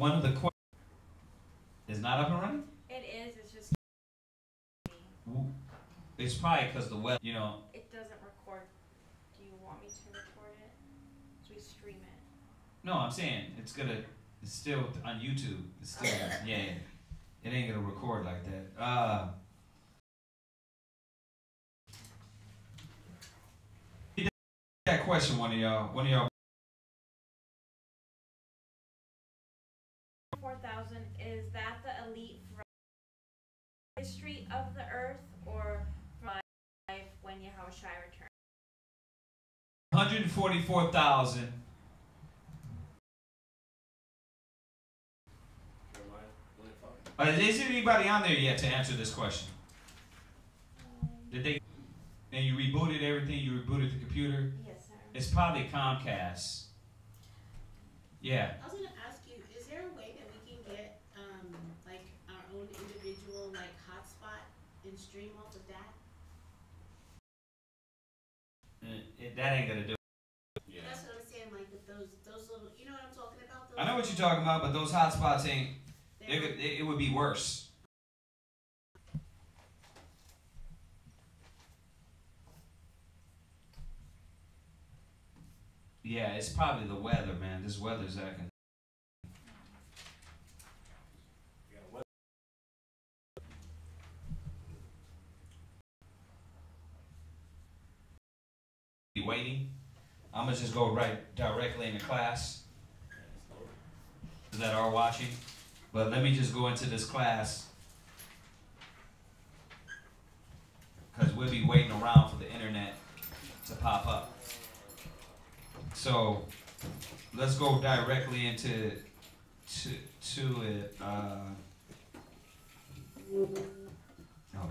one of the questions is not up and running? It is. It's just. It's probably because the web, you know. It doesn't record. Do you want me to record it? So we stream it. No, I'm saying it's still on YouTube. It's still, yeah. It ain't gonna record like that. That question, one of y'all. 4,000, is that the elite history of the earth, or life when Yahushua returned? 144,000. Is there anybody on there yet to answer this question? Did they? And you rebooted everything? You rebooted the computer? Yes, sir. It's probably Comcast. Yeah. I was going to ask you, is there a way that we can get like our own individual like hotspot and stream off of that? That ain't gonna do it. Yeah. That's what I'm saying, like with those little, you know what I'm talking about? I know what you're talking about, but those hotspots ain't. It would be worse. Yeah, it's probably the weather, man. This weather's acting. Be waiting. I'm gonna just go right directly into class that are watching. But let me just go into this class because we'll be waiting around for the internet to pop up. So let's go directly into it. Oh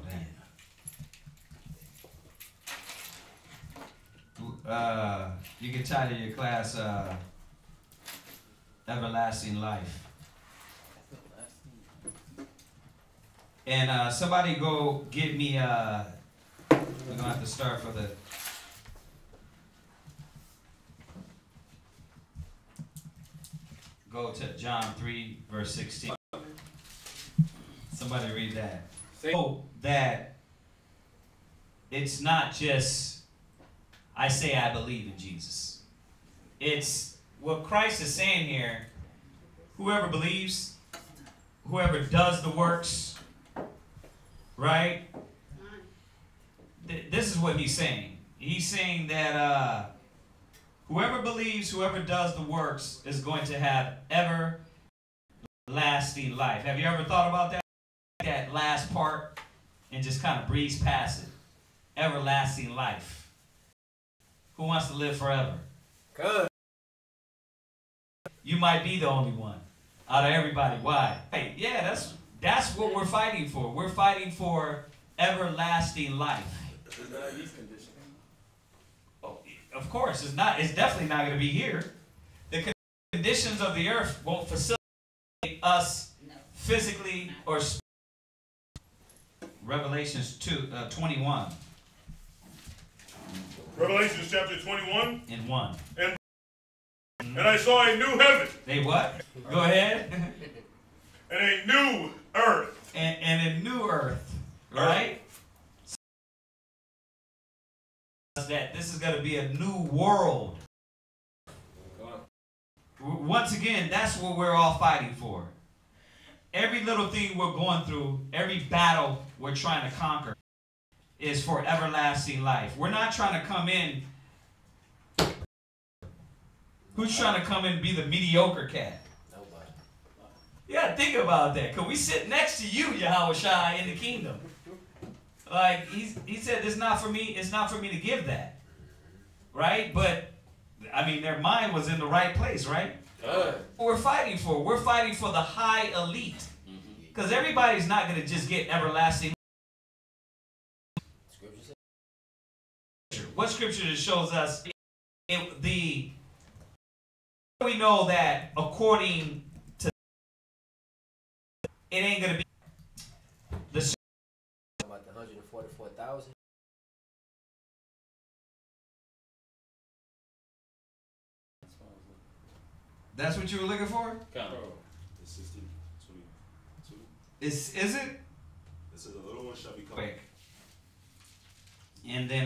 dang. You can title your class Everlasting Life. And somebody go get me, we're going to have to start for the, go to John 3, verse 16. Somebody read that. So that it's not just, I say I believe in Jesus. It's what Christ is saying here, whoever believes, whoever does the works, right? This is what he's saying. He's saying that whoever believes, whoever does the works is going to have everlasting life. Have you ever thought about that last part and just kind of breeze past it? Everlasting life. Who wants to live forever? Good. You might be the only one out of everybody. Why? Hey, yeah, that's what we're fighting for. We're fighting for everlasting life. Oh, of course, it's not. It's definitely not going to be here. The conditions of the earth won't facilitate us physically or spiritually. Revelations 21. Revelation chapter 21. In 1. And I saw a new heaven. They what? Go ahead. And a new earth. And a new earth. Right? That this is going to be a new world. Once again, that's what we're all fighting for. Every little thing we're going through, every battle we're trying to conquer is for everlasting life. We're not trying to come in. Who's trying to come in and be the mediocre cat? Nobody. Yeah, think about that. Because we sit next to you, Yahushua, in the kingdom. Like, he said, it's not for me to give that. Right? But, I mean, their mind was in the right place, right? What we're fighting for the high elite. Because everybody's not going to just get everlasting. What scripture shows us we know that according to it ain't going to be the about the 144,000. That's what you were looking for? The Is it? It says the little one shall become. Quick. And then,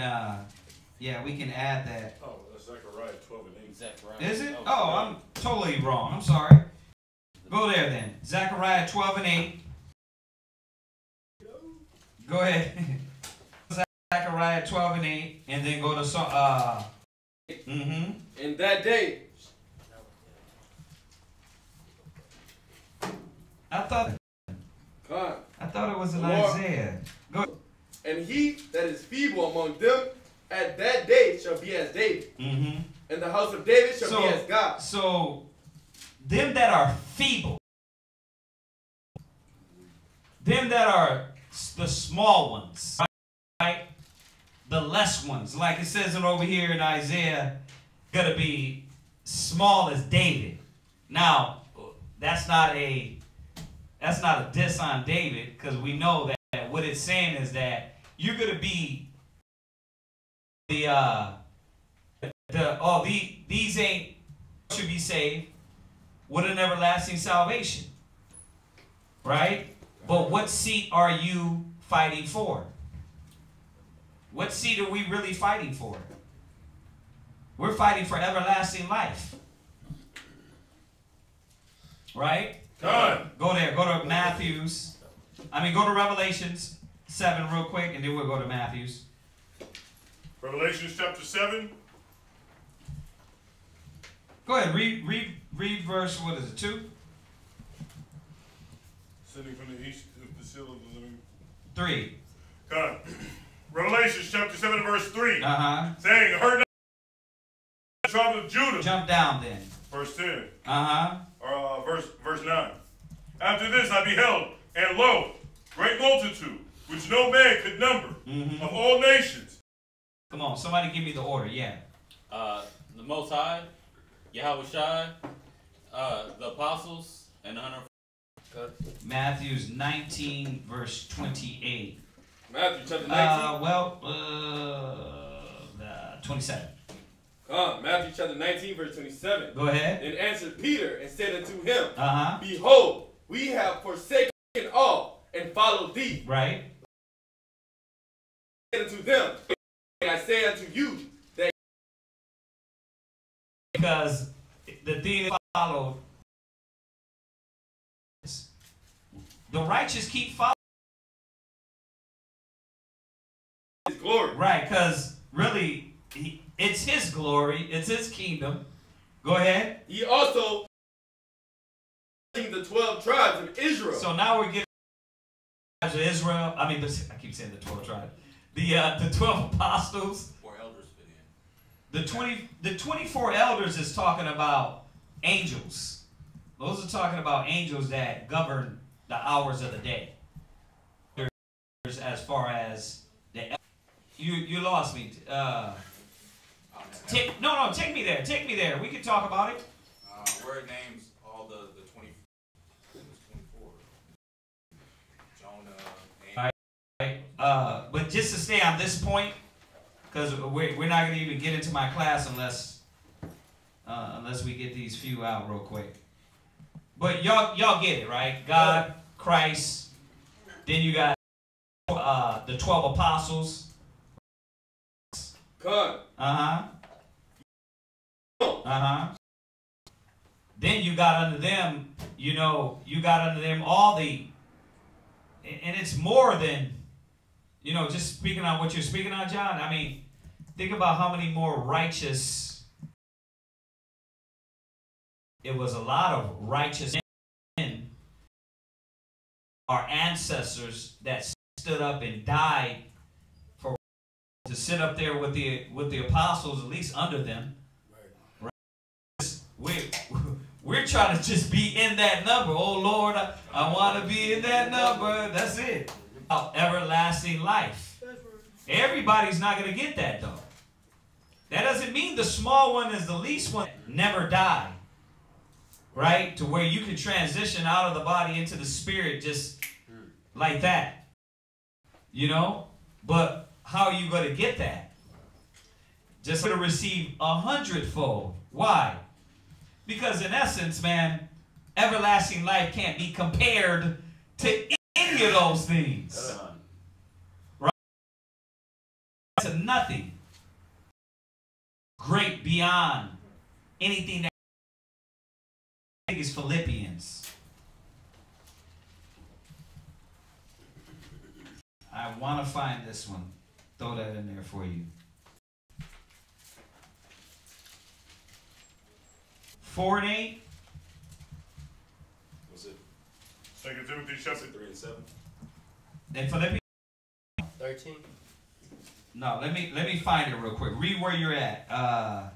yeah, we can add that. Oh, that's Zechariah 12 and 8. Zechariah. Is it? Oh, I'm totally wrong. I'm sorry. Go there then. Zechariah 12 and 8. Go ahead. Zechariah 12 and 8. And then go to, In that day. I thought it was in Isaiah. Go. And he that is feeble among them at that day shall be as David. And the house of David shall be as God. So, them that are feeble, them that are the small ones, right? The less ones, like it says it over here in Isaiah, gonna be small as David. Now, that's not a diss on David, because we know that what it's saying is that you're gonna be these ain't should be saved with an everlasting salvation, right? But what seat are you fighting for? What seat are we really fighting for? We're fighting for everlasting life, right? Done. Go there. Go to Matthew's. Go to Revelations 7 real quick, and then we'll go to Matthew's. Revelation chapter 7. Go ahead. Read verse, what is it, 2? Sending from the east to the seal of the living. 3. God. Revelation chapter 7 verse 3. Uh-huh. Saying, heard not the tribe of Judah. Jump down then. Verse 10. Uh-huh. Or verse 9. After this I beheld, and lo, great multitude, which no man could number, of all nations. Come on, somebody give me the order, yeah. The Most High, Yahweh Shai, the Apostles, and the 100. Matthew's 19, verse 28. Matthew chapter 19. 27. Matthew chapter 19, verse 27. Go ahead. And answered Peter and said unto him, Uh-huh. Behold, we have forsaken all and followed thee. Right. And unto them, and I say unto you that Because the thing that followed, the righteous keep following. his glory. Right, because really, it's his glory, it's his kingdom. Go ahead. He also the 12 tribes of Israel. So now we're getting tribes of Israel. I keep saying the 12 tribes. The 12 apostles. 4 elders fit in. The 24 elders is talking about angels. Those are talking about angels that govern the hours of the day. As far as you lost me. Take me there. Take me there. We can talk about it. Where it names all the 24. Jonah. Right. But just to stay on this point, because we're not going to even get into my class unless we get these few out real quick. But y'all get it, right? God, Christ. Then you got the 12 apostles. God. Uh-huh. Then you got under them, all the, and it's more than, just speaking on what you're speaking on, John. Think about how many more righteous, it was a lot of righteous men, our ancestors that stood up and died for, to sit up there with the apostles, at least under them. We're trying to just be in that number. Oh Lord, I want to be in that number. That's it. Everlasting life. Everybody's not going to get that though. That doesn't mean the small one is the least one. Never die. Right? To where you can transition out of the body into the spirit just like that. But how are you going to get that? Just to receive 100-fold. Why? Because in essence, man, everlasting life can't be compared to any of those things. Right? To nothing great beyond anything that I think is Philippians. I want to find this one. Throw that in there for you. 4 and 8. What's it? 2 Timothy chapter 3 and 7. And Philippians. 13. No, let me find it real quick. Read where you're at.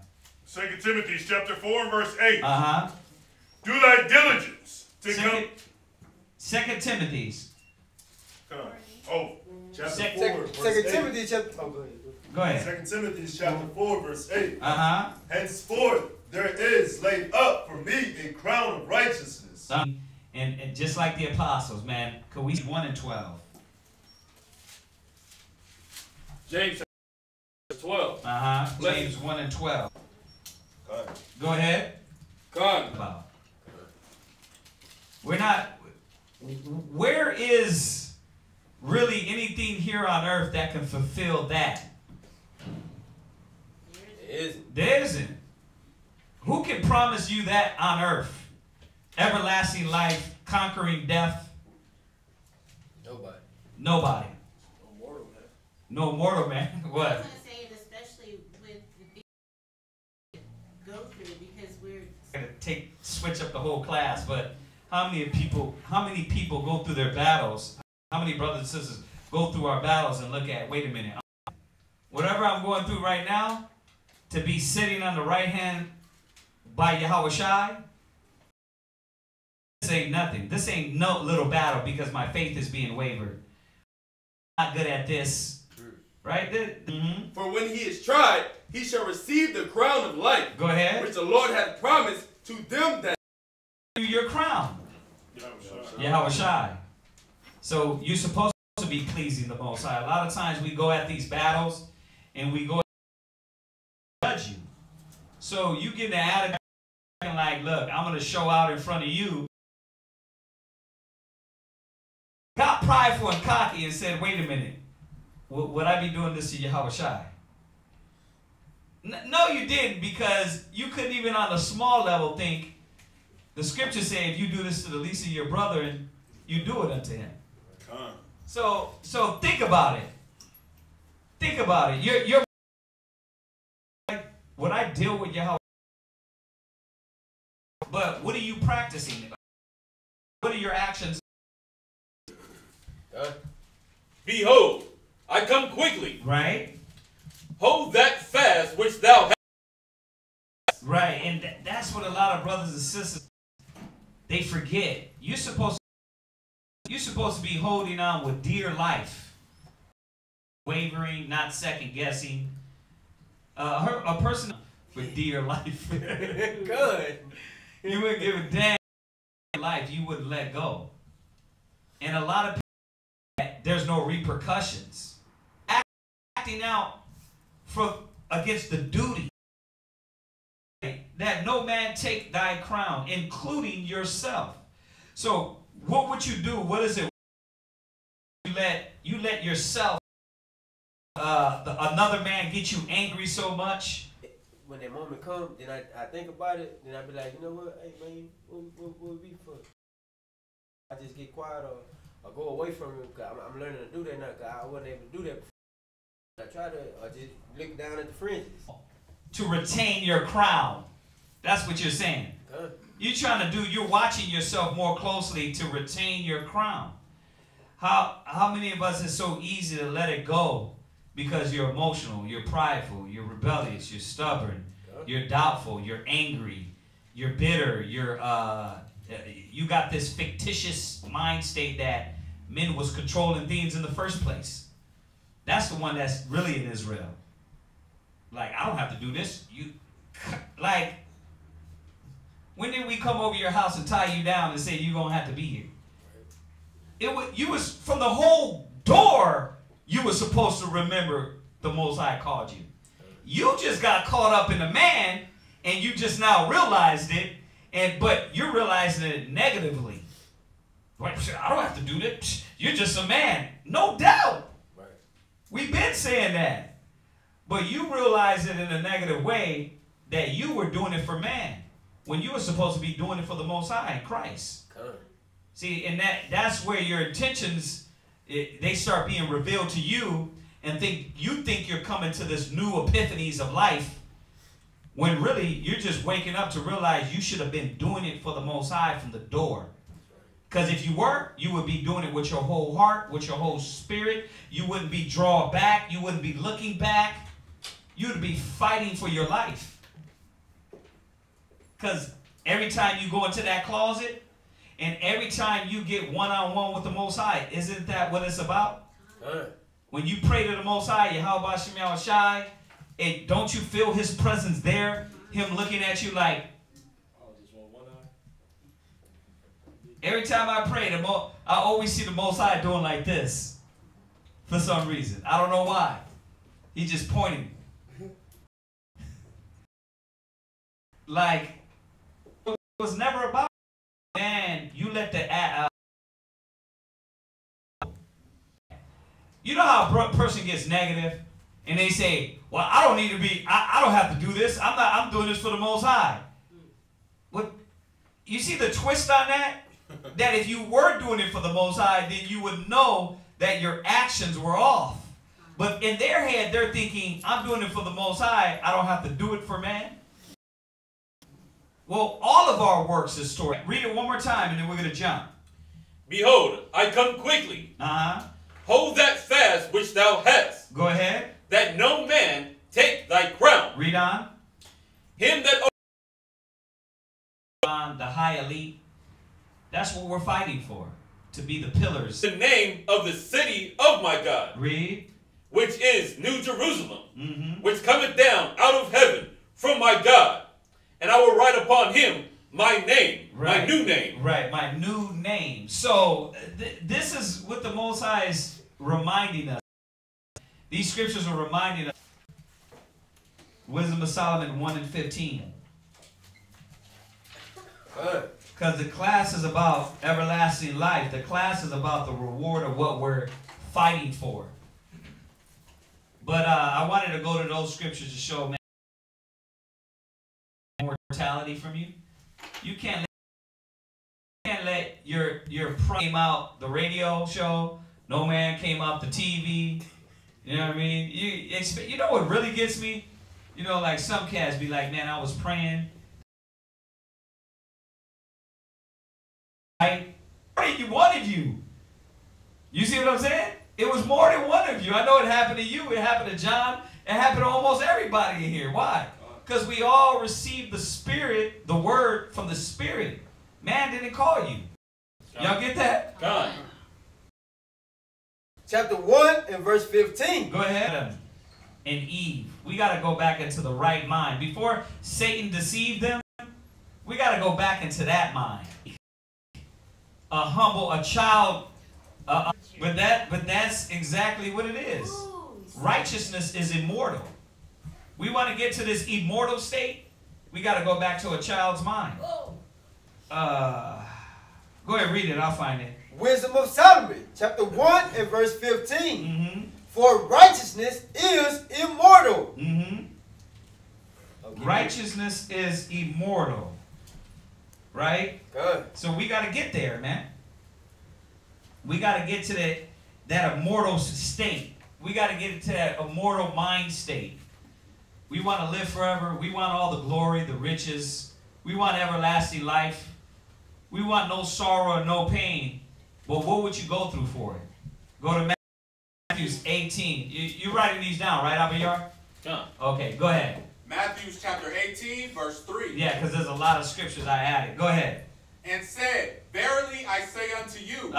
2 Timothy chapter 4 and verse 8. Uh-huh. Do thy diligence to come. 2 Timothy's. Oh, Sec- 4, verse 8. Timothy chapter. Oh, go ahead. Go ahead. 2 Timothy chapter 4, verse 8. Uh-huh. Henceforth there is laid up for me a crown of righteousness. And just like the apostles, man, could we 1 and 12? James 12. Uh-huh. James 1 and 12. God. Go ahead. God. About. We're not. Where is really anything here on earth that can fulfill that? There isn't. Who can promise you that on earth? Everlasting life, conquering death? Nobody. Nobody. No mortal man. No mortal man. I was What? gonna say, and especially with the things we go through, because we're I'm gonna switch up the whole class, but how many people go through their battles? How many brothers and sisters go through our battles and look at, wait a minute, whatever I'm going through right now, to be sitting on the right hand by Yahweh Shai, this ain't nothing. This ain't no little battle because my faith is being wavered. I'm not good at this. Right? Mm-hmm. For when he is tried, he shall receive the crown of life, Go ahead. which the Lord hath promised to them that. Your crown. Yahweh Shai. So you're supposed to be pleasing the Most High. A lot of times we go at these battles and we go judge you. So you get the attitude like, look, I'm going to show out in front of you. Got prideful and cocky and said, wait a minute. Would I be doing this to Yahweh Shai? No, you didn't, because you couldn't even on a small level think. The scriptures say if you do this to the least of your brethren, you do it unto him. So think about it. Think about it. You're would I deal with Yahweh? But what are you practicing? What are your actions? Behold, I come quickly. Right? Hold that fast which thou hast. Right, and that's what a lot of brothers and sisters, they forget. You're supposed to be holding on with dear life. Wavering, not second guessing. A person with dear life. Good. You wouldn't give a damn life, you wouldn't let go. And a lot of people, there's no repercussions. Acting out against the duty. That no man take thy crown, including yourself. So what would you do? What is it? You let yourself, another man get you angry so much. When that moment comes, then I think about it, then I be like, you know what, hey man, what would be for? I just get quiet or go away from him, because I'm learning to do that now, because I wasn't able to do that before. I try to just look down at the fringes. To retain your crown. That's what you're saying. You're watching yourself more closely to retain your crown. How many of us is so easy to let it go because you're emotional, you're prideful, you're rebellious, you're stubborn, you're doubtful, you're angry, you're bitter, you got this fictitious mind state that men was controlling things in the first place. That's the one that's really in Israel. Like, I don't have to do this. Like, when did we come over your house and tie you down and say you're going to have to be here? You was, from the whole door, you were supposed to remember the Most High called you. You just got caught up in the man, and you just now realized it, but you're realizing it negatively. Like, I don't have to do this. You're just a man. No doubt. Right. We've been saying that. But you realize it in a negative way that you were doing it for man when you were supposed to be doing it for the Most High, Christ. See, and that's where your intentions, they start being revealed to you, and you think you're coming to this new epiphanies of life, when really you're just waking up to realize you should have been doing it for the Most High from the door. Because if you were, you would be doing it with your whole heart, with your whole spirit. You wouldn't be drawn back. You wouldn't be looking back. You would be fighting for your life. Because every time you go into that closet, and every time you get one-on-one with the Most High, isn't that what it's about? When you pray to the Most High, Yahweh Shem Yahweh Shai, don't you feel his presence there? Him looking at you like, every time I pray, I always see the Most High doing like this. For some reason. I don't know why. He's just pointing. Like, it was never about, man, you let the you know how a person gets negative and they say, well, I don't need to be, I don't have to do this. I'm doing this for the Most High. What? You see the twist on that? That if you were doing it for the Most High, then you would know that your actions were off. But in their head, they're thinking, I'm doing it for the Most High. I don't have to do it for man. Well, all of our works is stored. Read it one more time and then we're going to jump. Behold, I come quickly. Hold that fast which thou hast. Go ahead. That no man take thy crown. Read on. Him that the high elite. That's what we're fighting for. To be the pillars. The name of the city of my God. Read. Which is New Jerusalem. Which cometh down out of heaven from my God. And I will write upon him my name. Right. My new name. Right. My new name. So this is what the Most High is reminding us. These scriptures are reminding us. Wisdom of Solomon 1:15. Because the class is about everlasting life. The class is about the reward of what we're fighting for. But I wanted to go to those scriptures to show immortality from you. You can't let your came out the radio show. No man came out the TV. You know what I mean? You know what really gets me? You know, like some cats be like, man, I was praying. Right? You wanted you. You see what I'm saying? It was more than one of you. I know it happened to you. It happened to John. It happened to almost everybody in here. Why? Because we all received the Spirit, the word from the Spirit. Man didn't call you. Y'all get that? God. Chapter 1 and verse 15. Go ahead. Adam and Eve. We got to go back into the right mind. Before Satan deceived them, we got to go back into that mind. A child. But that's exactly what it is. Righteousness is immortal. We want to get to this immortal state. We got to go back to a child's mind. Go ahead, read it. I'll find it. Wisdom of Solomon, chapter 1 and verse 15. For righteousness is immortal. Okay. Righteousness is immortal. Right? Good. So we got to get there, man. We got to get to that immortal state. We got to get to that immortal mind state. We want to live forever. We want all the glory, the riches. We want everlasting life. We want no sorrow and no pain. But what would you go through for it? Go to Matthew 18. You're writing these down, right, Abiyar? Yeah. Okay, go ahead. Matthew chapter 18, verse 3. Yeah, because there's a lot of scriptures I added. Go ahead. And said, Verily I say unto you,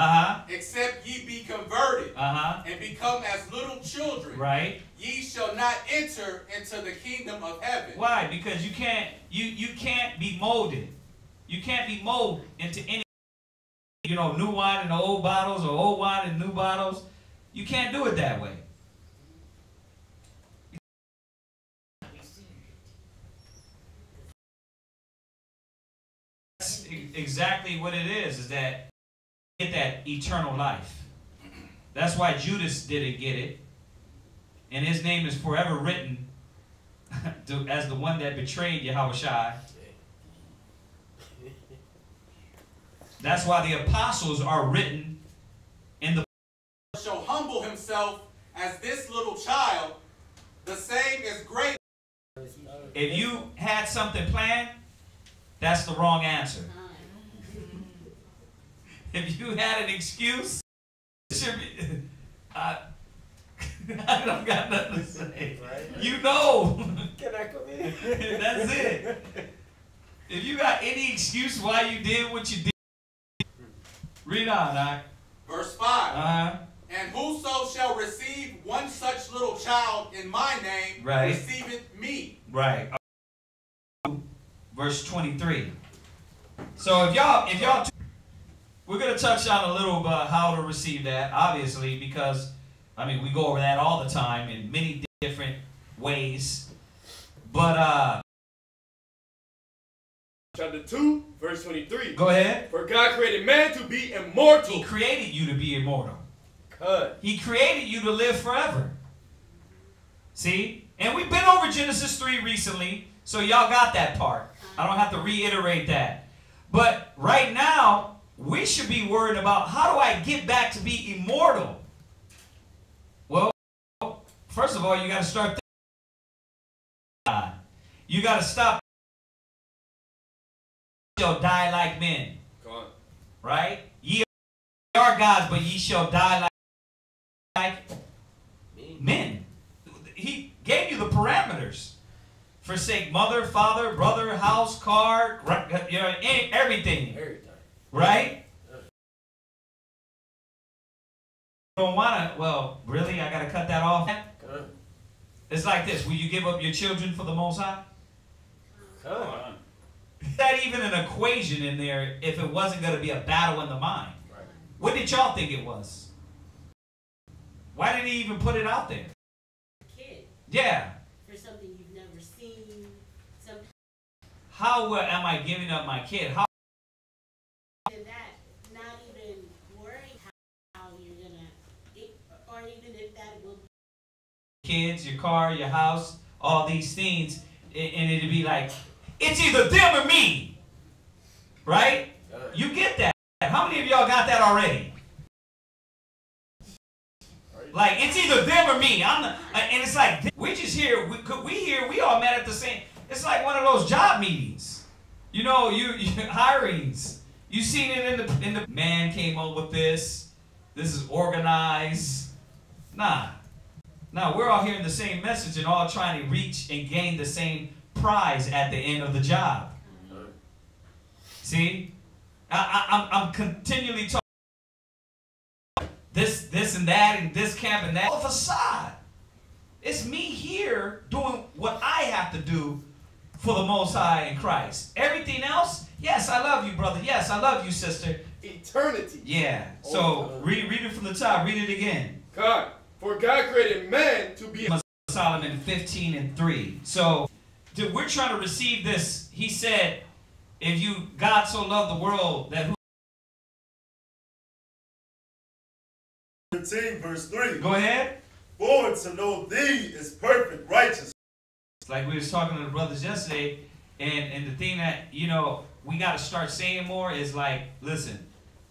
except ye be converted, and become as little children, right, ye shall not enter into the kingdom of heaven. Why? Because you can't be molded. You can't be molded into any, new wine in the old bottles or old wine in new bottles. You can't do it that way. That's exactly what it is that you get that eternal life. That's why Judas didn't get it. And his name is forever written as the one that betrayed Yahushua. That's why the apostles are written in the shall humble himself as this little child, the same is great. If you had something planned, that's the wrong answer. If you had an excuse, it should be, I don't got nothing to say. You know. Can I come in? That's it. If you got any excuse why you did what you did, read on, Doc. Verse 5. And whoso shall receive one such little child in my name, receiveth me. Right. Verse 23. So if y'all, we're gonna touch on a little about how to receive that, obviously, because I mean we go over that all the time in many different ways. But chapter 2, verse 23. Go ahead. For God created man to be immortal. He created you to be immortal. Good. He created you to live forever. See? And we've been over Genesis 3 recently, so y'all got that part. I don't have to reiterate that. But right now, we should be worried about how do I get back to be immortal? Well, first of all, you got to start thinking. You got to stop. Shall die like men. Come on. Right? Ye are gods, but ye shall die like men. He gave you the parameters. Forsake mother, father, brother, house, car, you know, everything. Right? Don't want to, well, really? I got to cut that off? It's like this. Will you give up your children for the Most High? Come on. Is that even an equation in there if it wasn't going to be a battle in the mind? Right. What did y'all think it was? Why did he even put it out there? Kid. Yeah. For something you've never seen. How am I giving up my kid? How? And that, not even worrying how you're gonna, or even if that will. Kids, your car, your house, all these things, and it'd be like, it's either them or me, right? You get that. How many of y'all got that already? Like, it's either them or me. And it's like, we just hear, we all met at the same, it's like one of those job meetings. You know, you hirings. You seen it in the man came up with this. This is organized. Nah, we're all hearing the same message and all trying to reach and gain the same prize at the end of the job. See, I'm continually talking this and that and this camp and that. All facade. It's me here doing what I have to do for the Most High in Christ. Everything else, yes, I love you, brother. Yes, I love you, sister. Eternity. Yeah. So read it from the top. Read it again. God, for God created man to be Solomon 15:3. So we're trying to receive this. He said, if you, God so loved the world that 15 verse 3. Go ahead. For to know thee is perfect righteousness. Like we was talking to the brothers yesterday, and the thing that, you know, we got to start saying more is like, listen,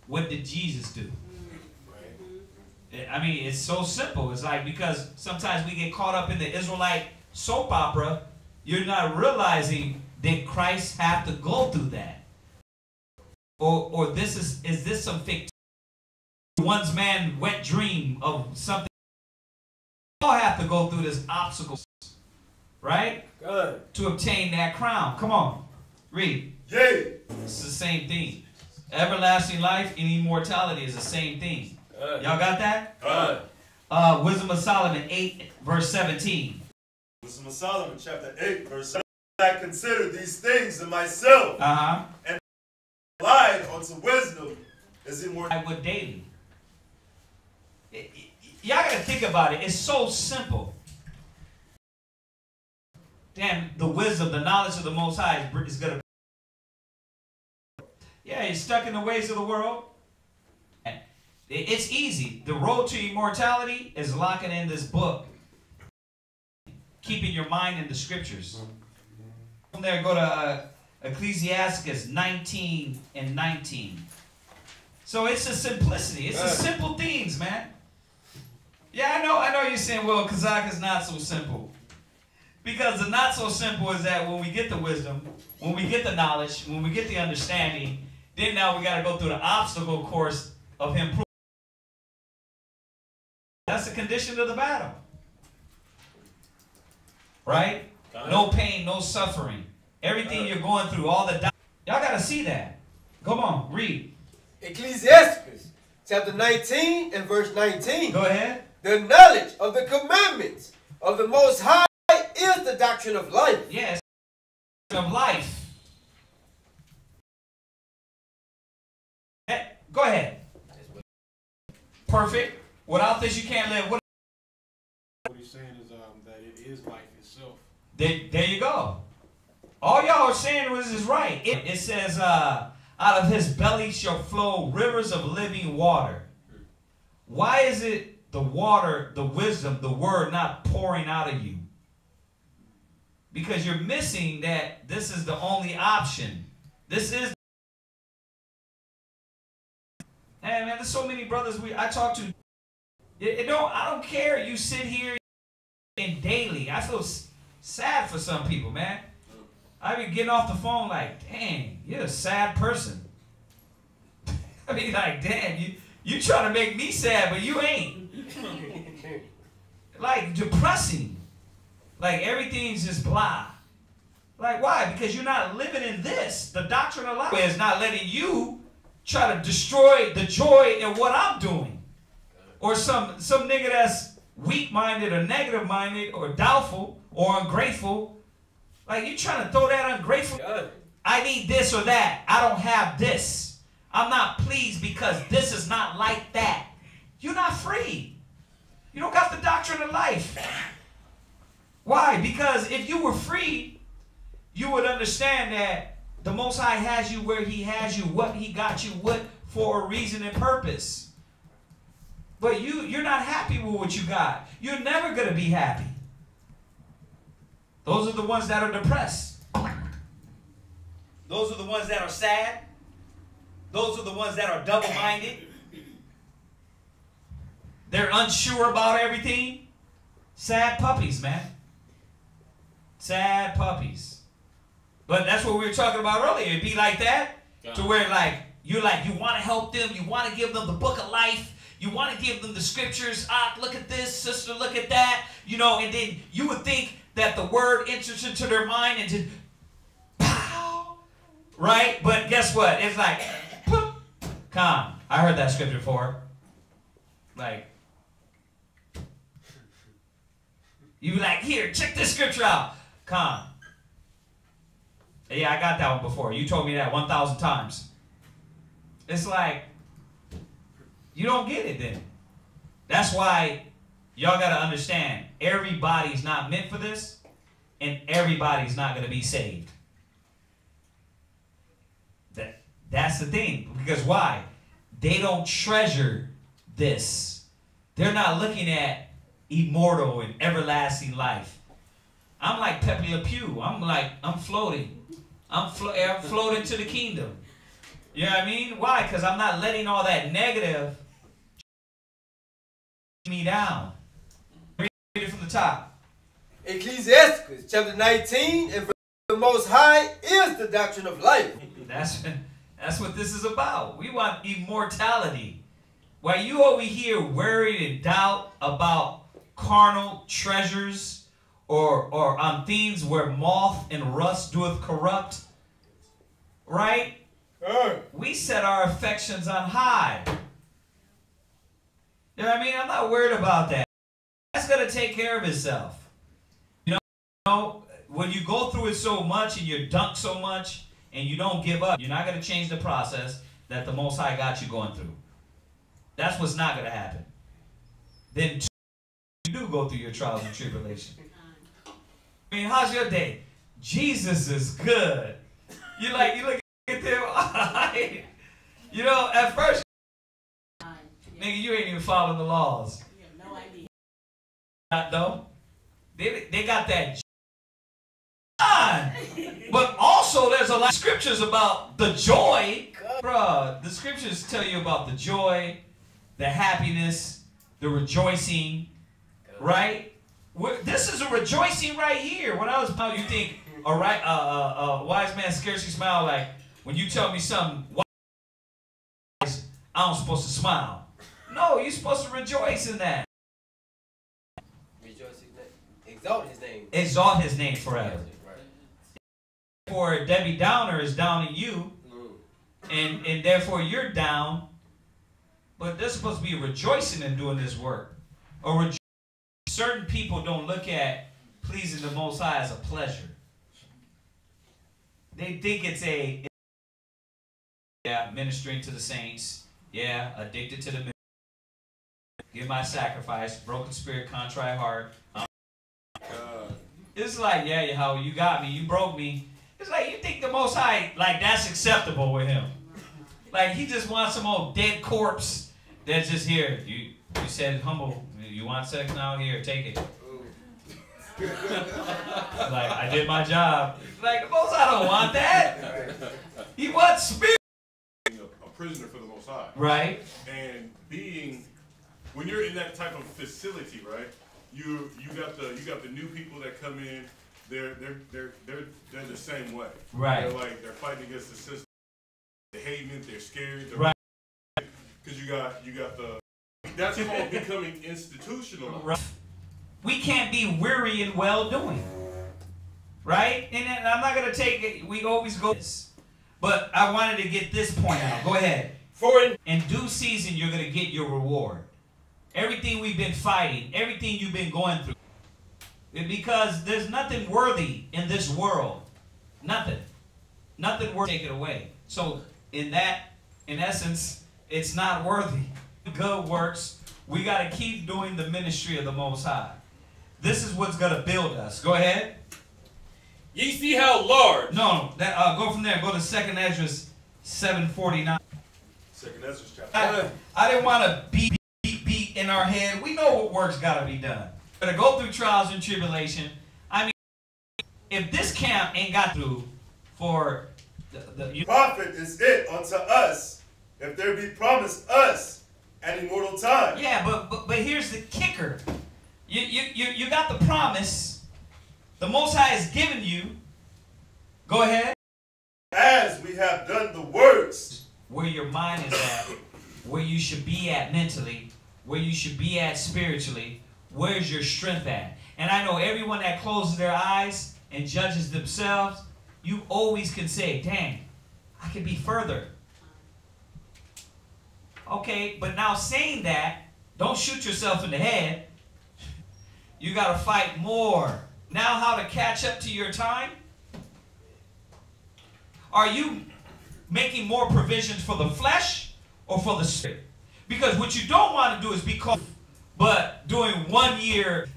what did Jesus do? I mean, it's so simple. It's like, because sometimes we get caught up in the Israelite soap opera, you're not realizing that Christ have to go through that. Or is this some fictitious one's man wet dream of something? We all have to go through this obstacle, right? Good. To obtain that crown. Come on, read. Yea. It's the same thing. Everlasting life and immortality is the same thing. Y'all got that? Wisdom of Solomon 8 verse 17. Wisdom of Solomon chapter 8 verse 17. I consider these things in myself, and lied unto wisdom is immortal. I would daily. Y'all gotta think about it. It's so simple. Damn, the wisdom, the knowledge of the Most High is gonna. Yeah, you're stuck in the ways of the world. It's easy. The road to immortality is locking in this book. Keeping your mind in the scriptures. From there, go to Ecclesiastes 19 and 19. So it's a simplicity. It's the simple things, man. Yeah, I know you're saying, well, Kazakh is not so simple. Because the not so simple is that when we get the wisdom, when we get the knowledge, when we get the understanding, then now we got to go through the obstacle course of him proving. That's the condition of the battle. Right? No pain, no suffering. Everything you're going through, all the... Y'all got to see that. Come on, read. Ecclesiastes chapter 19 and verse 19. Go ahead. The knowledge of the commandments of the Most High is the doctrine of life. Yes, of life. Go ahead. Perfect. Without this, you can't live. What he's saying is that it is life itself. There you go. All y'all are saying is right. It says, out of his belly shall flow rivers of living water. Why is it the water, the wisdom, the word not pouring out of you? Because you're missing that this is the only option. This is... Hey, man, there's so many brothers I talk to. I don't care. You sit here and daily. I feel sad for some people, man. I be getting off the phone like, dang, you're a sad person. I mean, like, damn, you trying to make me sad, but you ain't. Like, depressing. Like, everything's just blah. Like, why? Because you're not living in this. The doctrine of life is not letting you try to destroy the joy in what I'm doing. Or some nigga that's weak-minded or negative-minded or doubtful or ungrateful. Like, you trying to throw that ungrateful. I need this or that. I don't have this. I'm not pleased because this is not like that. You're not free. You don't got the doctrine of life. Why? Because if you were free, you would understand that the Most High has you where he has you, what he got you, what for a reason and purpose. But you're not happy with what you got. You're never going to be happy. Those are the ones that are depressed. Those are the ones that are sad. Those are the ones that are double-minded. They're unsure about everything. Sad puppies, man. Sad puppies. But that's what we were talking about earlier. It'd be like that, to where you want to help them. You want to give them the book of life. You want to give them the scriptures. Look at this, sister, look at that. You know, and then you would think that the word enters into their mind and just pow, right? But guess what? It's like, poof, calm. I heard that scripture before. Like, you be like, here, check this scripture out. Calm. Yeah, I got that one before. You told me that 1,000 times. It's like, you don't get it then. That's why y'all got to understand, everybody's not meant for this, and everybody's not going to be saved. That's the thing. Because why? They don't treasure this. They're not looking at immortal and everlasting life. I'm like Pepe Le Pew. I'm floating. I'm floating to the kingdom. You know what I mean? Why? Because I'm not letting all that negative me down. Read it from the top. Ecclesiastes chapter 19 and verse, the Most High is the doctrine of life. That's what this is about. We want immortality. While you over here worried and doubt about carnal treasures or on things where moth and rust doeth corrupt, right? We set our affections on high. You know what I mean? I'm not worried about that. That's going to take care of itself. You know, when you go through it so much and you dunk so much and you don't give up, you're not going to change the process that the Most High got you going through. That's what's not going to happen. Then you do go through your trials and tribulation. I mean, how's your day? Jesus is good. You look at them. You know, at first, man, Nigga, you ain't even following the laws. You have no idea. Not though. They got that but also there's a lot of scriptures about the joy. Bruh, the scriptures tell you about the joy, the happiness, the rejoicing, right? This is a rejoicing right here. When I was, you think a wise man scarcely smile, like when you tell me something wise, I'm supposed to smile. No, you're supposed to rejoice in that. Rejoice his name. Exalt his name. Exalt his name forever. Therefore, Debbie Downer is down in you, and therefore you're down. But there's supposed to be rejoicing in doing this work. Or certain people don't look at pleasing the Most High as a pleasure. They think it's ministering to the saints. Yeah, addicted to the ministry. Give my sacrifice, broken spirit, contrite heart. It's like, yeah, Yahweh, you got me, you broke me. It's like you think the Most High, like that's acceptable with him. Like he just wants some old dead corpse that's just here. You said humble. You want sex now? Here, take it. Like I did my job. Like the Most High don't want that. He wants spirit. A prisoner for the Most High. Right. And when you're in that type of facility, right? You got the new people that come in. They're the same way. Right. They're fighting against the system. They're hating it. They're scared. Right. Because you got the. That's called becoming institutional. Right. We can't be weary in well doing. Right. And I'm not gonna take it. We always go this, but I wanted to get this point out. Go ahead. For in due season, you're gonna get your reward. Everything we've been fighting, everything you've been going through. Because there's nothing worthy in this world. Nothing. Nothing worth take it away. So in essence, it's not worthy. Good works. We got to keep doing the ministry of the Most High. This is what's going to build us. Go ahead. Ye see how large. No, go from there. Go to 2nd Ezra 7:49. 2nd Ezra chapter. I didn't want to beat in our head. We know what work's got to be done. Gonna go through trials and tribulation. I mean, if this camp ain't got through for the profit is it unto us if there be promised us an immortal time. Yeah, but here's the kicker. You got the promise. The Most High has given you. Go ahead. As we have done the works. Where your mind is at, where you should be at mentally, where you should be at spiritually. Where's your strength at? And I know everyone that closes their eyes and judges themselves, you always can say, dang, I could be further. Okay, but now saying that, don't shoot yourself in the head. You got to fight more. Now how to catch up to your time? Are you making more provisions for the flesh or for the spirit? Because what you don't want to do is be called. But doing 1 year,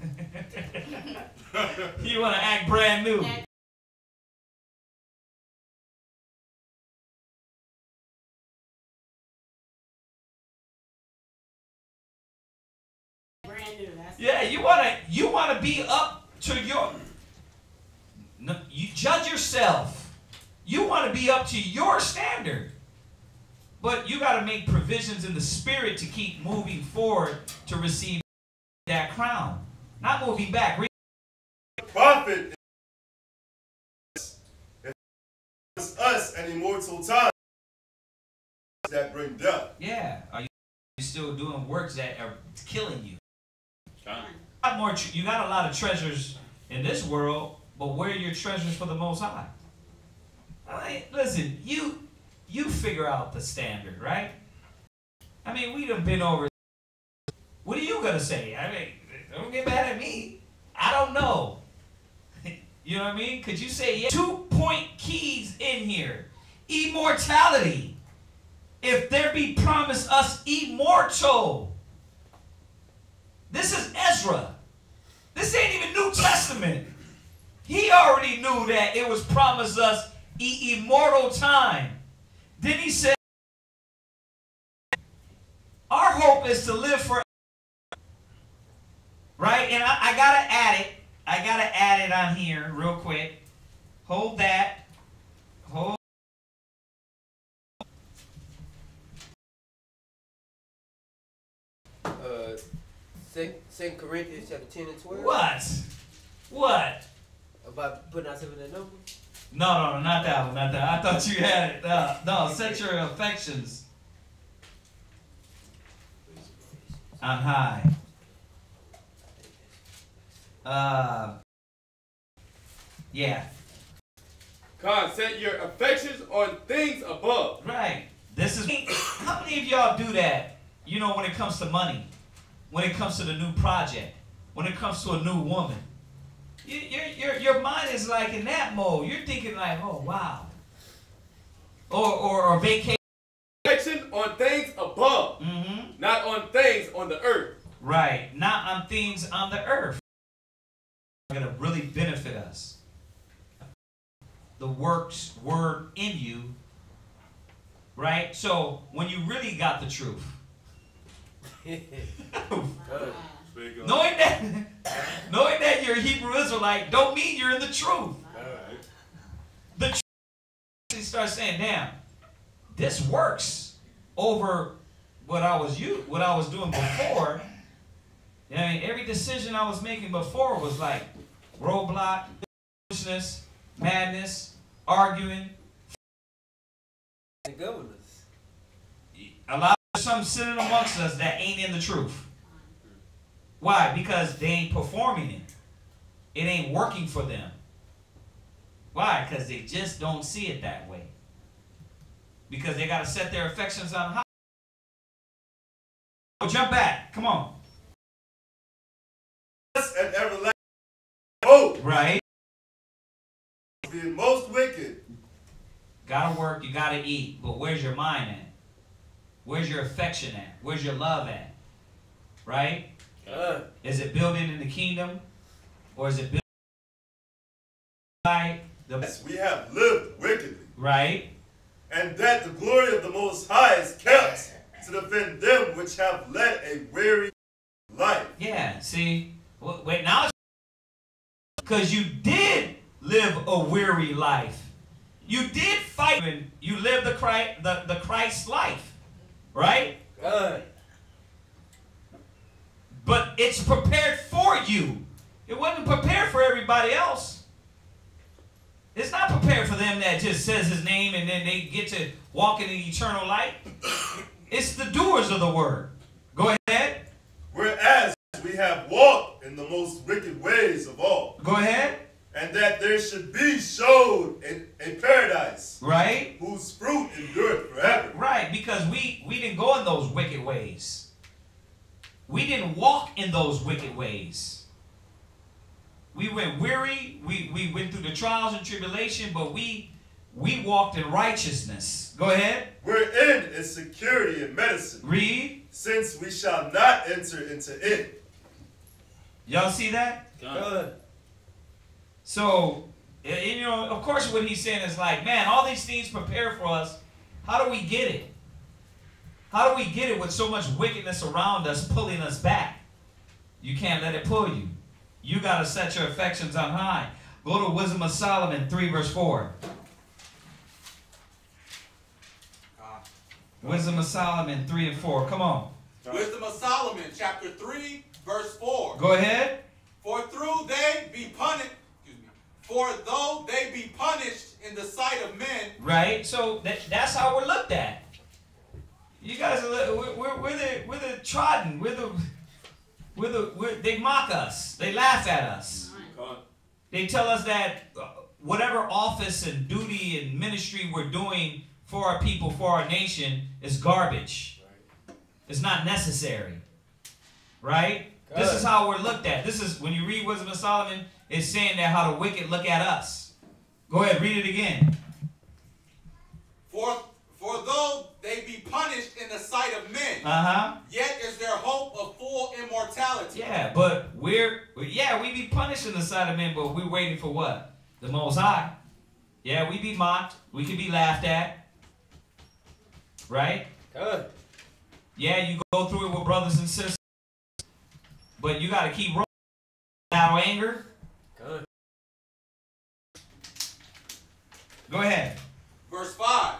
you want to act brand new. Brand new. Yeah, you want to be up to your. No, you judge yourself. You want to be up to your standard. But you got to make provisions in the spirit to keep moving forward to receive that crown. Not moving back. Prophet is us an immortal time that bring death. Yeah. Are you still doing works that are killing you? You got a lot of treasures in this world, but where are your treasures for the Most High? I mean, listen, you figure out the standard, right? I mean, we done been over. What are you going to say? I mean, don't get mad at me. I don't know. You know what I mean? Could you say, yeah? 2-point keys in here. Immortality. If there be promised us immortal. This is Ezra. This ain't even New Testament. He already knew that it was promised us immortal time. Then he said, our hope hope is to live forever. Right? And I gotta add it. I gotta add it on here real quick. Hold that. Hold. Second Corinthians chapter 10 and 12. What? About putting ourselves in that number? No, not that one, not that. I thought you had it. No, set your affections on high. Yeah. God, set your affections on things above. Right. This is. How many of y'all do that? You know, when it comes to money, when it comes to the new project, when it comes to a new woman, your mind is like in that mode. You're thinking like, oh wow. Or vacation. Affection on things above, not on things on the earth. Right. Not on things on the earth. Going to really benefit us. The works word in you, right? So when you really got the truth, knowing that you're a Hebrew Israelite don't mean you're in the truth. The truth, you start saying, damn, this works over what I was doing before. I mean, every decision I was making before was like roadblock, foolishness, madness, arguing. The governors. A lot of some sitting amongst us that ain't in the truth. Why? Because they ain't performing it. It ain't working for them. Why? Because they just don't see it that way. Because they got to set their affections on high. Oh, jump back. Come on. And everlasting hope. Right. Being most wicked. Gotta work, you gotta eat. But where's your mind at? Where's your affection at? Where's your love at? Right? Is it building in the kingdom? Or is it building by the... Yes, we have lived wickedly. Right? And that the glory of the Most High is kept to defend them which have led a weary life. Yeah, see? Wait, now because you did live a weary life. You did fight and you lived the Christ life. Right? Good. But it's prepared for you. It wasn't prepared for everybody else. It's not prepared for them that just says his name and then they get to walk in the eternal light. It's the doers of the word. Go ahead. Whereas we have walked in the most wicked ways of all. Go ahead. And that there should be showed in a paradise. Right. Whose fruit endureth forever. Right, because we didn't go in those wicked ways. We didn't walk in those wicked ways. We went weary. We went through the trials and tribulation, but we walked in righteousness. Go ahead. Wherein is security and medicine. Read. Since we shall not enter into it. Y'all see that? Good. So, you know, of course what he's saying is like, man, all these things prepare for us. How do we get it? How do we get it with so much wickedness around us pulling us back? You can't let it pull you. You got to set your affections on high. Go to Wisdom of Solomon 3 verse 4. Wisdom of Solomon 3 and 4. Come on. Wisdom of Solomon chapter 3 verse 4. Go ahead. For though they be punished in the sight of men. Right. So that's how we're looked at. You guys are we're the trodden. They mock us. They laugh at us. They tell us that whatever office and duty and ministry we're doing for our people, for our nation, is garbage. It's not necessary. Right? God. This is how we're looked at. This is when you read Wisdom of Solomon, it's saying that how the wicked look at us. Go ahead, read it again. For though they be punished in the sight of men, yet is their hope of full immortality. Yeah, but we be punished in the sight of men, but we're waiting for what? The Most High. Yeah, we be mocked. We can be laughed at. Right? Good. Yeah, you go through it with brothers and sisters, but you got to keep rolling out anger. Good. Go ahead. Verse 5.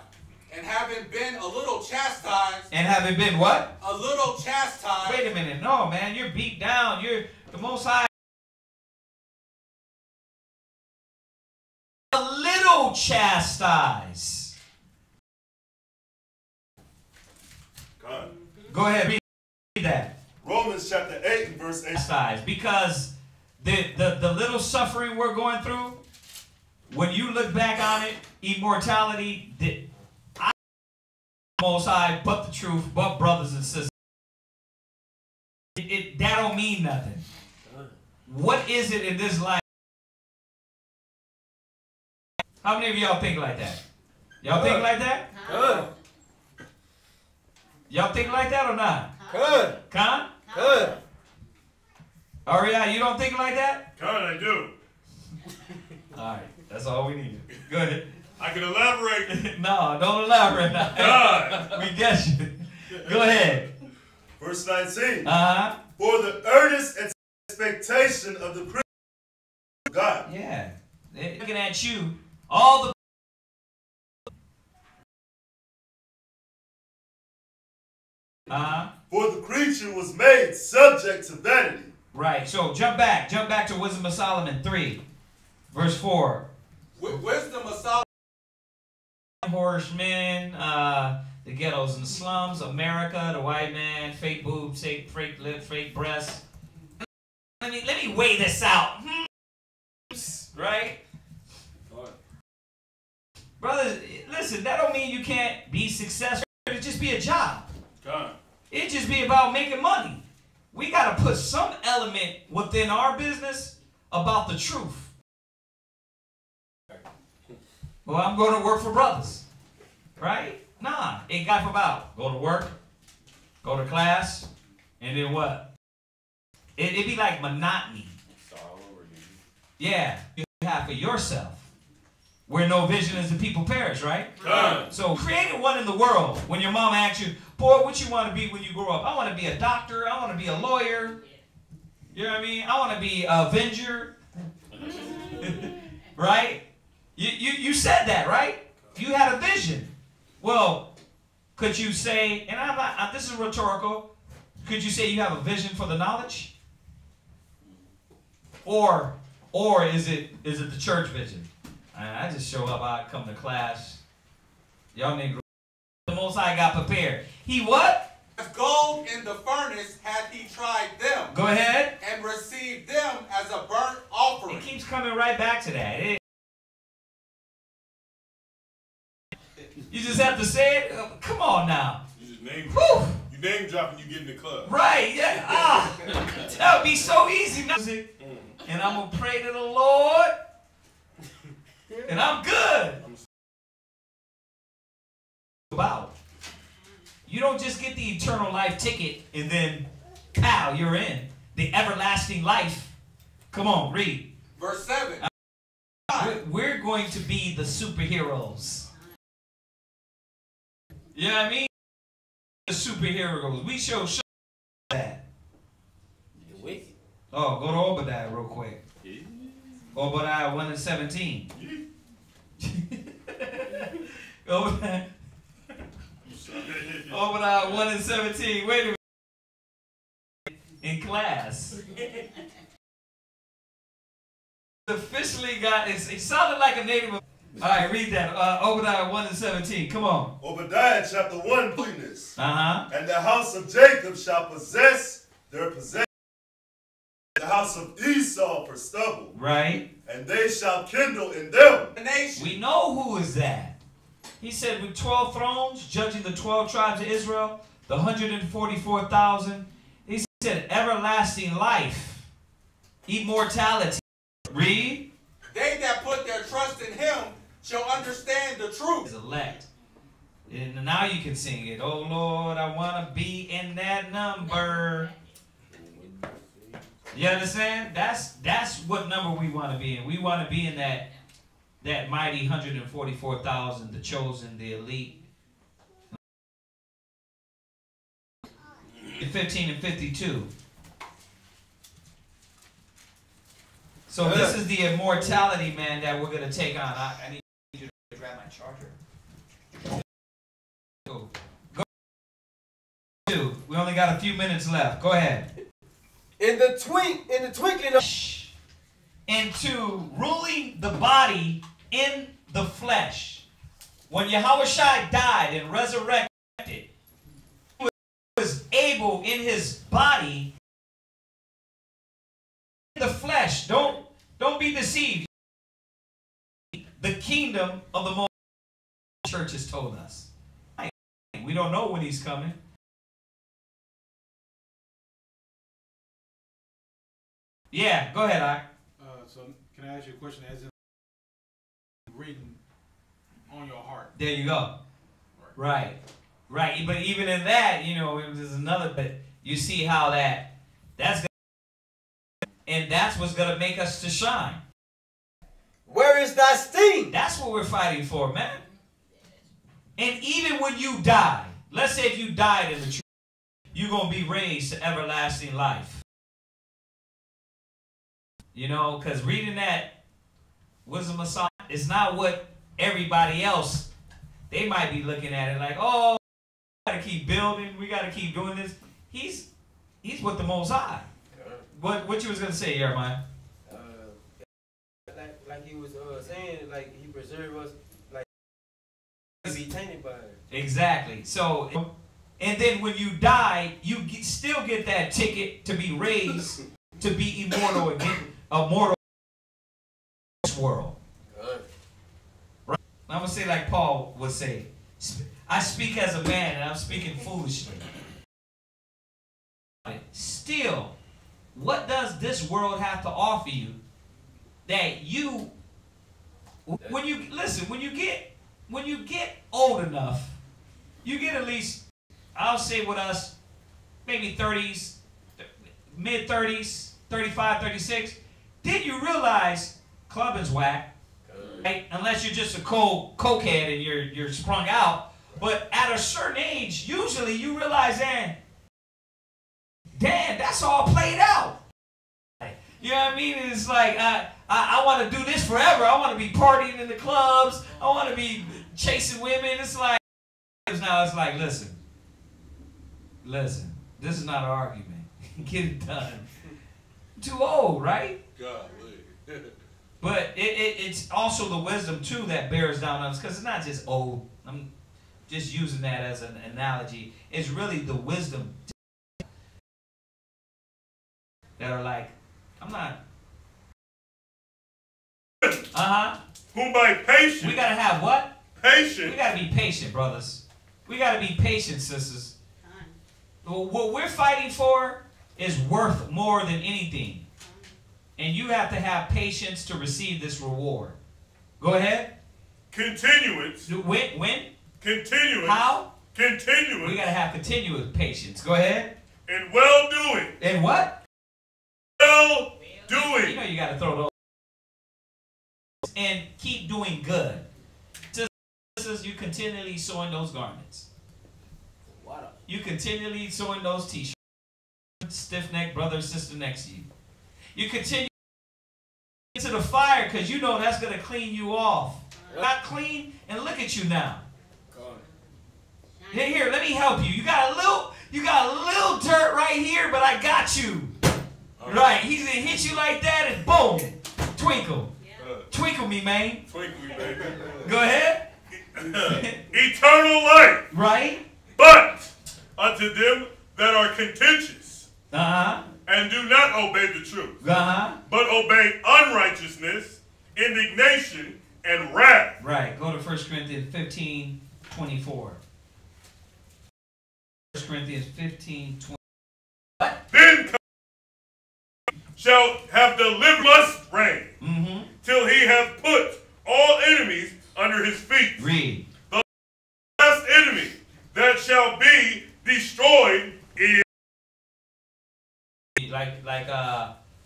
And having been a little chastised. And having been what? A little chastised. Wait a minute. No, man. You're beat down. You're the Most High. A little chastised. God. Go ahead. Read that. Romans chapter 8 and verse 8. Chastised. Because the little suffering we're going through, when you look back on it, immortality, Most High, but the truth, but brothers and sisters. That don't mean nothing. What is it in this life? How many of y'all think like that? Y'all think like that? Good. Y'all think like that or not? Good. Con? Good. Aria, you don't think like that? God, I do. Alright, that's all we need. Good. I can elaborate. No, don't elaborate now. God. We get you. Go ahead. Verse 19. Uh-huh. For the earnest expectation of the Christian God. Yeah. They're looking at you. All the For the creature was made subject to vanity. Right. So jump back to Wisdom of Solomon 3, verse 4. Wisdom of Solomon. Horsemen, the ghettos and the slums, America, the white man, fake boobs, fake lips, fake breasts. Let me weigh this out. Right? Brothers, listen, that don't mean you can't be successful. It'll just be a job. God. It just be about making money. We got to put some element within our business about the truth. Well, I'm going to work for brothers. Right? Nah, it got about go to work, go to class, and then what? It'd be like monotony. Yeah, you have for yourself. Where no vision is the people perish, right? So created one in the world. When your mom asks you, boy, what you want to be when you grow up? I want to be a doctor. I want to be a lawyer. You know what I mean? I want to be an avenger. Right? You said that, right? You had a vision. Well, could you say, and I'm not, this is rhetorical, could you say you have a vision for the knowledge? Or is it the church vision? I just show up, I come to class. Y'all niggas, the Most High got prepared. He what? As gold in the furnace hath he tried them. Go ahead. And received them as a burnt offering. It keeps coming right back to that. You just have to say it. Come on now. You just name dropping, you get in the club. Right, yeah. That would be so easy. And I'm going to pray to the Lord. And I'm good. About. You don't just get the eternal life ticket and then, pow, you're in. The everlasting life. Come on, read. Verse 7. We're going to be the superheroes. You know what I mean? The superheroes. We show that. You're wicked. Oh, go to Obadiah real quick. Obadiah 1 and 17. Obadiah 1 and 17. Wait a minute. In class. Officially got, it sounded like a native. All right, read that. Obadiah 1 and 17. Come on. Obadiah chapter 1. Holiness. And the house of Jacob shall possess their possession. The house of Esau for stubble. Right. And they shall kindle in them. We know who is that. He said with 12 thrones, judging the 12 tribes of Israel, the 144,000. He said everlasting life, immortality. Read. They that put their trust in him shall understand the truth. Is elect. And now you can sing it. Oh Lord, I want to be in that number. You understand? That's what number we want to be in. We want to be in that mighty 144,000, the chosen, the elite. 15 and 52. So this is the immortality, man, that we're going to take on. I need you to grab my charger. Go. We only got a few minutes left. Go ahead. In the twinkling of... Into ruling the body in the flesh. When Yahushua died and resurrected, he was able in his body, in the flesh. Don't be deceived. The kingdom of the Most High Church has told us. We don't know when he's coming. Yeah, go ahead, Ike. So can I ask you a question as in written on your heart? There you go. Right. Right. But even in that, you know, there's another, but you see how that's and that's what's going to make us to shine. Where is thy sting? That's what we're fighting for, man. And even when you die, let's say if you died in the truth, you're going to be raised to everlasting life. You know, because reading that Wisdom of Solomon is not what everybody else, they might be looking at it like, oh, we got to keep building, we got to keep doing this. He's with the Most High. What you was going to say, Jeremiah? Like he was saying, like he preserved us, like to be tainted by it. Exactly. So, and then when you die, you still get that ticket to be raised to be immortal again. Immortal in this world. Right? I'm going to say like Paul would say, I speak as a man and I'm speaking foolishly. Still, what does this world have to offer you that you, when you get old enough, you get at least, I'll say with us, maybe 30s, mid 30s, 35, 36, then you realize clubbing's whack, right? Unless you're just a cokehead and you're sprung out. But at a certain age, usually you realize, damn, that's all played out. You know what I mean? It's like I want to do this forever. I want to be partying in the clubs. I want to be chasing women. It's like now it's like listen. This is not an argument. Get it done. Too old, right? Golly. But it's also the wisdom too that bears down on us, because it's not just old. I'm just using that as an analogy. It's really the wisdom that are like, I'm not. Whom by patience. We gotta have what? Patience. We gotta be patient, brothers. We gotta be patient, sisters. What we're fighting for is worth more than anything. And you have to have patience to receive this reward. Go ahead. Continuance. When? Continuance. How? Continuance. We got to have continuous patience. Go ahead. And well-doing. And what? Well-doing. You know you got to throw those. And keep doing good. Sisters, you continually sewing those garments. You continually sewing those t-shirts. Stiff-necked brother or sister next to you. You continue into the fire because you know that's going to clean you off. Not clean, and look at you now. Here, let me help you. You got a little dirt right here, but I got you. Right, he's going to hit you like that and boom, twinkle. Twinkle me, man. Twinkle me, baby. Go ahead. Eternal life. Right. But unto them that are contentious. And do not obey the truth, but obey unrighteousness, indignation, and wrath. Right. Go to 1 Corinthians 15:24. 1 Corinthians 15:20. Then shall have delivered us reign, till he have put all enemies under his feet. Read. The last enemy that shall be destroyed is like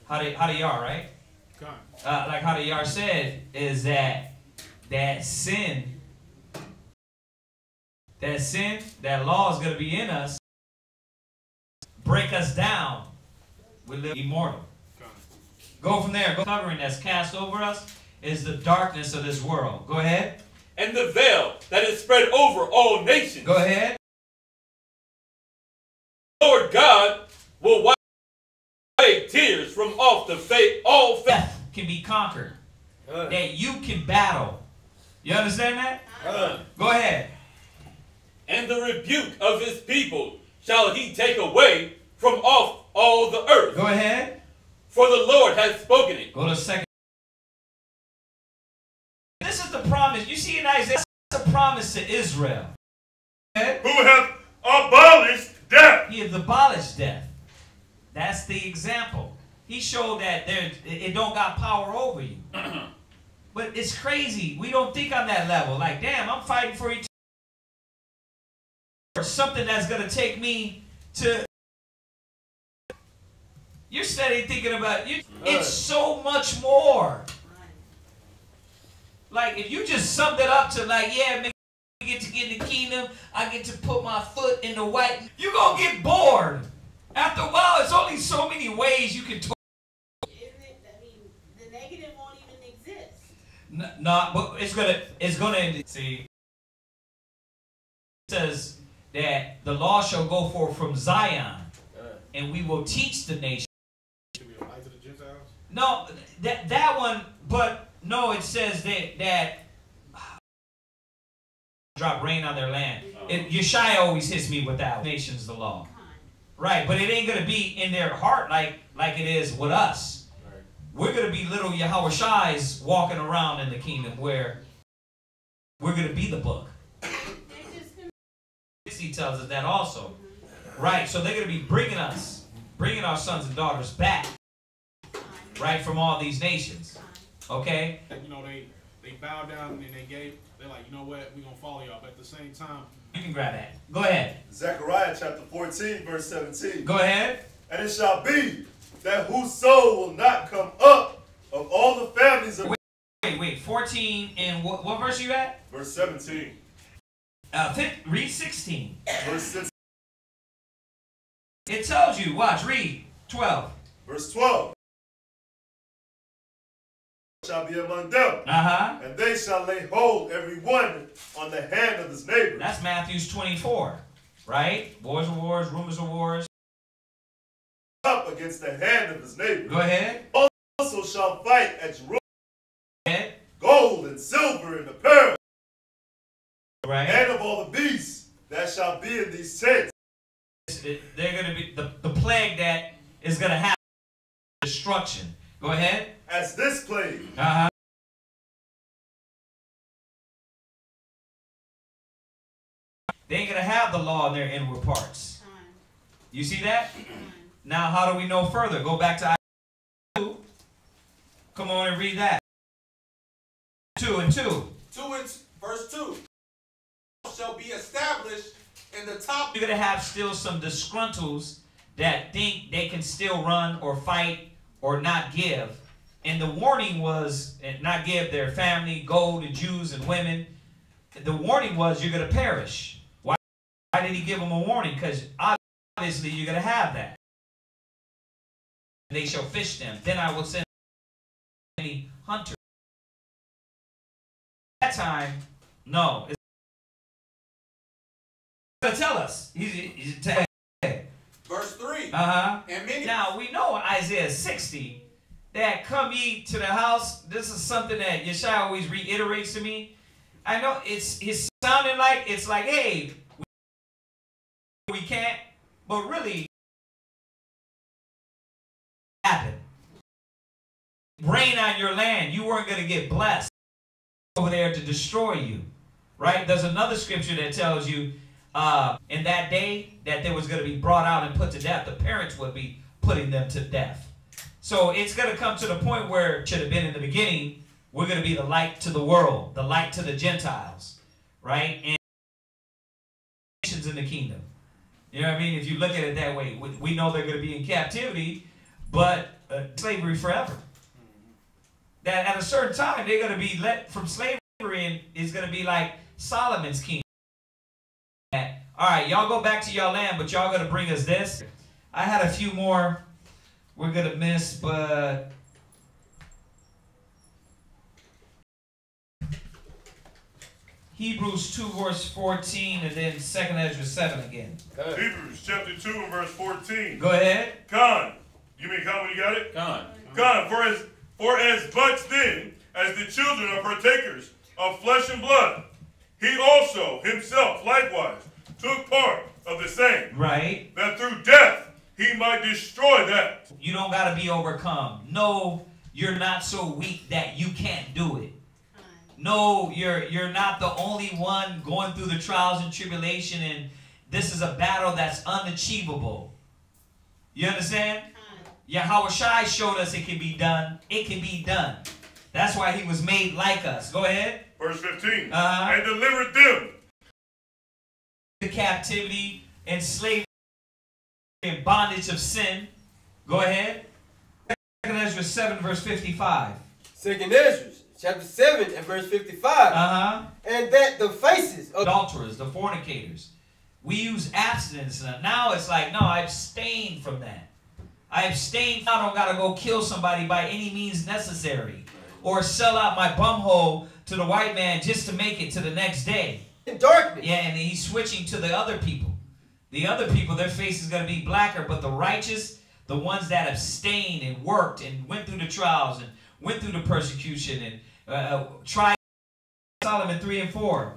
Hadiyar, right? Like Hadiyar said, is that sin, that law is going to be in us break us down, we live immortal. Go from there. Go covering that's cast over us is the darkness of this world. Go ahead. And the veil that is spread over all nations. Go ahead. Lord God will wipe away tears from off the face. All death can be conquered. That you can battle. You understand that? Go ahead. And the rebuke of his people shall he take away from off all the earth. Go ahead. For the Lord has spoken it. Go to second. This is the promise. You see in Isaiah, it's a promise to Israel. Who have abolished death. He has abolished death. That's the example. He showed that it don't got power over you. But it's crazy. We don't think on that level. Like, damn, I'm fighting for eternity. Or something that's going to take me to... You're steady thinking about... It's so much more. Like, if you just summed it up to like, yeah, man, I get to get in the kingdom, I get to put my foot in the white, you're going to get bored. After a while, it's only so many ways you can talk. Isn't it, I mean, the negative won't even exist. No, but it's gonna see. It says that the law shall go forth from Zion, and we will teach the nation. Should be a light to the Gentiles? No, that one, but no, it says that drop rain on their land. Yeshua always hits me with that. Nations the law. Right, but it ain't going to be in their heart like it is with us. Right. We're going to be little Yahushais walking around in the kingdom where we're going to be the book. He tells us that also. Right, so they're going to be bringing our sons and daughters back, right, from all these nations. Okay? You know, they bowed down and they're like, you know what, we're going to follow y'all. But at the same time, you can grab that. Go ahead. Zechariah chapter 14, verse 17. Go ahead. And it shall be that whoso will not come up of all the families of... Wait. 14 and what verse are you at? Verse 17. Read 16. Verse 16. It tells you, watch, read 12. Verse 12. Shall be among them, and they shall lay hold every one on the hand of his neighbor. That's Matthew 24, right? Wars of wars, rumors of wars. Up against the hand of his neighbor. Go ahead. Also shall fight at Jerusalem. Go ahead. Gold and silver and apparel. Right. And of all the beasts that shall be in these tents. They're going to be the plague that is going to happen. Destruction. Go ahead. As this plague. They ain't going to have the law in their inward parts. You see that? Now, how do we know further? Go back to Isaiah 2. Come on and read that. 2 and 2. 2 and verse 2. Shall be established in the top. You're going to have still some disgruntles that think they can still run or fight or not give. And the warning was not give their family, gold, and Jews and women. The warning was you're going to perish. Why did he give them a warning? Because obviously you're going to have that. They shall fish them. Then I will send many hunters. At that time, no. It's going to tell us. He's Verse 3. And many. Now we know in Isaiah 60 that come ye to the house. This is something that Yeshua always reiterates to me. I know it's sounding like it's like, hey, we can't, but really happen. Rain on your land. You weren't going to get blessed over there to destroy you, right? There's another scripture that tells you in that day that they was going to be brought out and put to death. The parents would be putting them to death. So it's going to come to the point where it should have been in the beginning. We're going to be the light to the world, the light to the Gentiles, right? And nations in the kingdom. You know what I mean? If you look at it that way, we know they're going to be in captivity, but slavery forever. That at a certain time, they're going to be let from slavery, and it's going to be like Solomon's kingdom. All right, y'all go back to your land, but y'all going to bring us this. I had a few more we're going to miss, but Hebrews 2 verse 14 and then 2nd Ezra 7 again. Hebrews chapter 2 and verse 14. Go ahead. Con. You mean Con when you got it? Con. Con. For as much then as the children are partakers of flesh and blood, he also himself likewise took part of the same. Right. That through death he might destroy that. You don't got to be overcome. No, you're not so weak that you can't do it. No, you're not the only one going through the trials and tribulation, and this is a battle that's unachievable. You understand? Yahushua showed us it can be done. It can be done. That's why he was made like us. Go ahead. Verse 15. And delivered them. The captivity and slavery and bondage of sin. Go ahead. 2nd Ezra 7 verse 55. 2nd Ezra chapter 7 and verse 55. And that the faces of adulterers, the fornicators. We use abstinence. Now it's like, no, I abstain from that. I abstain. I don't got to go kill somebody by any means necessary. Or sell out my bumhole to the white man just to make it to the next day. In darkness. Yeah, and he's switching to the other people. The other people, their face is going to be blacker. But the righteous, the ones that abstained and worked and went through the trials and went through the persecution and tried. Solomon 3 and 4.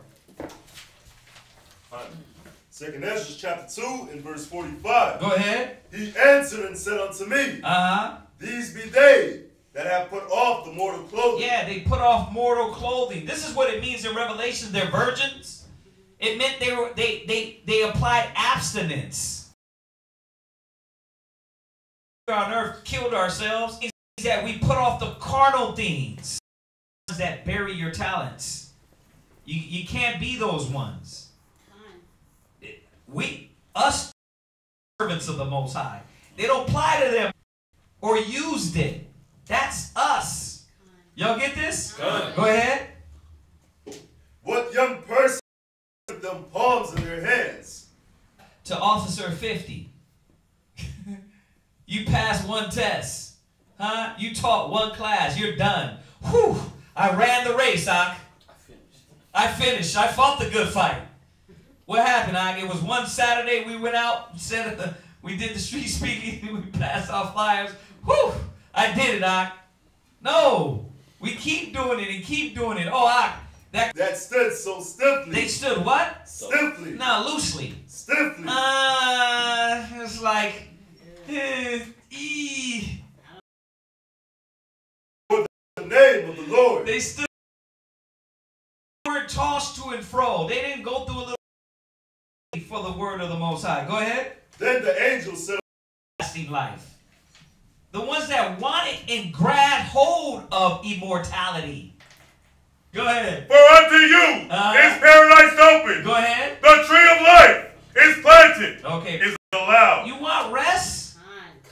2nd Ezra chapter 2 and verse 45. Go ahead. He answered and said unto me, These be they that have put off the mortal clothing. Yeah, they put off mortal clothing. This is what it means in Revelation. They're virgins. It meant they applied abstinence. On earth, killed ourselves. Is that we put off the carnal things that bury your talents. You can't be those ones. Us servants of the Most High, they don't apply to them or used it. That's us. Y'all get this? Go ahead. What young person with them palms in their hands? To Officer 50. You passed one test. Huh? You taught one class. You're done. Whew. I ran the race, Ak. I finished. I fought the good fight. What happened, Ak? It was one Saturday we went out, we did the street speaking, we passed our flyers. Whew! I did it, Ak. No. We keep doing it and keep doing it. Oh, Ak. That stood so stiffly. They stood what? Stiffly. No, loosely. Stiffly. It's like, For the name of the Lord. They stood, were tossed to and fro. They didn't go through a little for the word of the Most High. Go ahead. Then the angel said, lasting life. The ones that wanted and grabbed hold of immortality. Go ahead. For unto you is paradise open. Go ahead. The tree of life is planted. Okay. Is allowed. You want rest?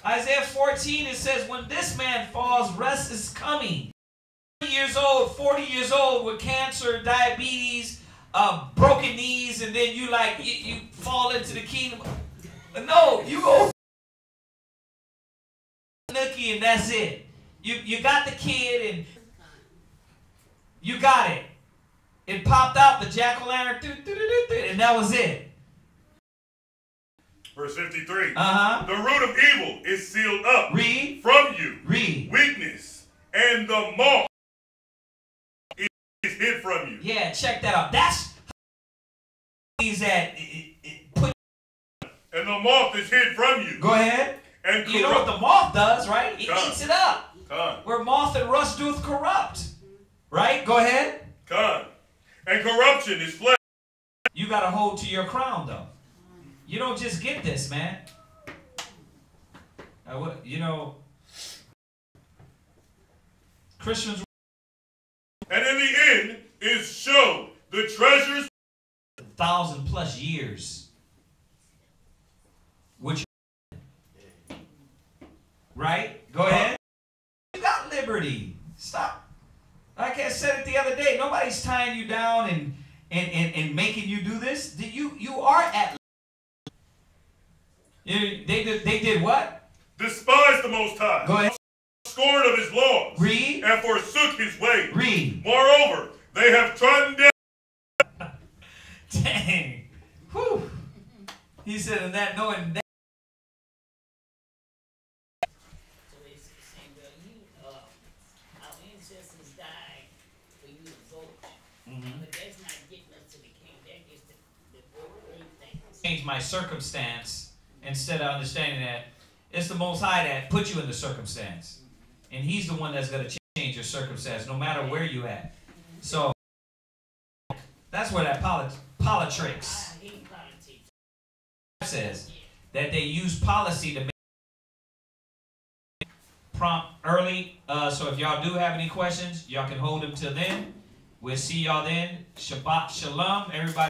Isaiah 14, it says, when this man falls, rest is coming. 30 years old, 40 years old with cancer, diabetes, broken knees, and then you fall into the kingdom. No, you go nookie and that's it. You got the kid and you got it. It popped out the jack-o'-lantern and that was it. Verse 53. The root of evil is sealed up. Read. From you. Read. Weakness and the moth is hid from you. Yeah, check that out. That's means that and the moth is hid from you. Go ahead. And you know what the moth does, right? It eats it up. Con. Where moth and rust doth corrupt. Right? Go ahead. Con. And corruption is flesh. You got to hold to your crown, though. You don't just get this, man. Christians. And in the end is shown the treasures 1,000+ years. Which, right? Go ahead. You got liberty. Stop. Like I said it the other day, nobody's tying you down and making you do this. You are at They did what? Despised the Most High. Go ahead. Scorned of his laws. Read. And forsook his ways. Read. Moreover, they have trodden down. Dang. Whew. He said, and that knowing that. So it's saying, well, our ancestors died for you to vote. But that's not getting us to the king. That gets the great things. Change my circumstance instead of understanding that it's the Most High that put you in the circumstance. And he's the one that's going to change your circumstance no matter where you at. So that's where that politics says that they use policy to make prompt early. So if y'all do have any questions, y'all can hold them till then. We'll see y'all then. Shabbat Shalom, everybody.